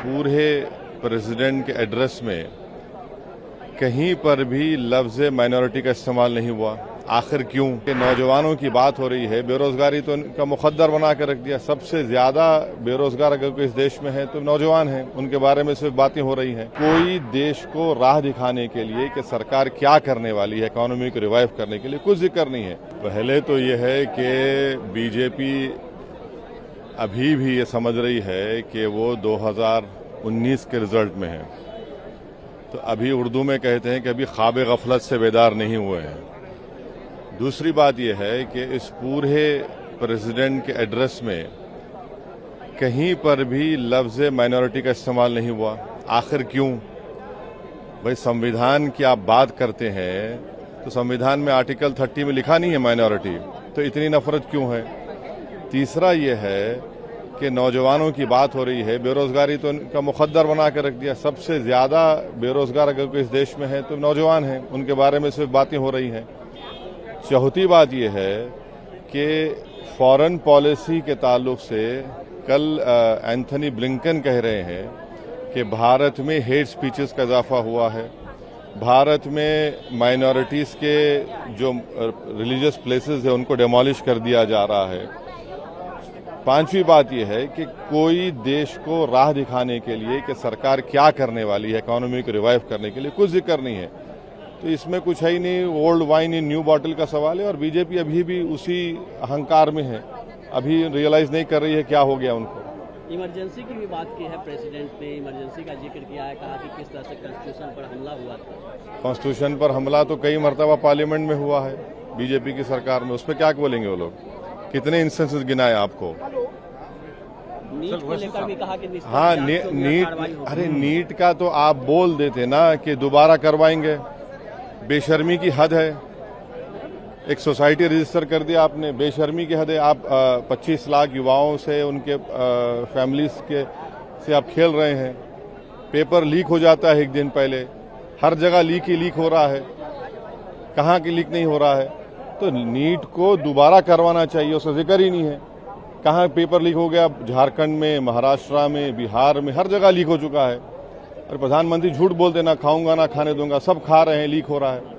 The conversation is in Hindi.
पूरे प्रेसिडेंट के एड्रेस में कहीं पर भी लफ्ज़ माइनॉरिटी का इस्तेमाल नहीं हुआ। आखिर क्यों? कि नौजवानों की बात हो रही है, बेरोजगारी तो इनका मुकद्दर बना कर रख दिया। सबसे ज्यादा बेरोजगार अगर कोई इस देश में है तो नौजवान हैं, उनके बारे में सिर्फ बातें हो रही हैं। कोई देश को राह दिखाने के लिए कि सरकार क्या करने वाली है, इकोनॉमी को रिवाइव करने के लिए कुछ जिक्र नहीं है। पहले तो ये है कि बीजेपी अभी भी ये समझ रही है कि वो 2019 के रिजल्ट में है। तो अभी उर्दू में कहते हैं कि अभी ख्वाब गफलत से बेदार नहीं हुए हैं। दूसरी बात यह है कि इस पूरे प्रेसिडेंट के एड्रेस में कहीं पर भी लफ्ज़ माइनॉरिटी का इस्तेमाल नहीं हुआ। आखिर क्यों? भाई, संविधान की आप बात करते हैं तो संविधान में आर्टिकल 30 में लिखा नहीं है माइनॉरिटी, तो इतनी नफरत क्यों है? तीसरा यह है कि नौजवानों की बात हो रही है, बेरोजगारी तो इनका मुकद्दर बना कर रख दिया। सबसे ज्यादा बेरोजगार अगर कोई इस देश में है तो नौजवान हैं, उनके बारे में सिर्फ बातें हो रही हैं। चौथी बात यह है कि फॉरेन पॉलिसी के ताल्लुक से कल एंथनी ब्लिंकन कह रहे हैं कि भारत में हेट स्पीचेस का इजाफा हुआ है, भारत में माइनॉरिटीज के जो रिलीजियस प्लेसेस है उनको डेमोलिश कर दिया जा रहा है। पांचवी बात यह है कि कोई देश को राह दिखाने के लिए कि सरकार क्या करने वाली है, इकोनॉमी को रिवाइव करने के लिए कुछ जिक्र नहीं है। तो इसमें कुछ है ही नहीं, old wine in new bottle का सवाल है। और बीजेपी अभी भी उसी अहंकार में है, अभी रियलाइज नहीं कर रही है क्या हो गया उनको। इमरजेंसी की भी बात की है, प्रेसिडेंट ने इमरजेंसी का जिक्र किया है, कहा कि किस तरह से कॉन्स्टिट्यूशन पर हमला हुआ था। कॉन्स्टिट्यूशन पर हमला तो कई मरतबा पार्लियामेंट में हुआ है बीजेपी की सरकार में, उस पर क्या बोलेंगे वो लोग? कितने इंस्टेंसेस गिनाए आपको? नीट को लेकर भी कहा कि हाँ, नीट का तो आप बोल देते ना कि दोबारा करवाएंगे। बेशर्मी की हद है। एक सोसाइटी रजिस्टर कर दिया आपने, बेशर्मी की हद है। आप 25 लाख युवाओं से, उनके फैमिलीज के से आप खेल रहे हैं। पेपर लीक हो जाता है एक दिन पहले, हर जगह लीक ही लीक हो रहा है, कहाँ की लीक नहीं हो रहा है। तो नीट को दोबारा करवाना चाहिए, उसका जिक्र ही नहीं है। कहाँ पेपर लीक हो गया? झारखंड में, महाराष्ट्र में, बिहार में, हर जगह लीक हो चुका है। और प्रधानमंत्री झूठ बोलते, ना खाऊंगा ना खाने दूंगा, सब खा रहे हैं, लीक हो रहा है।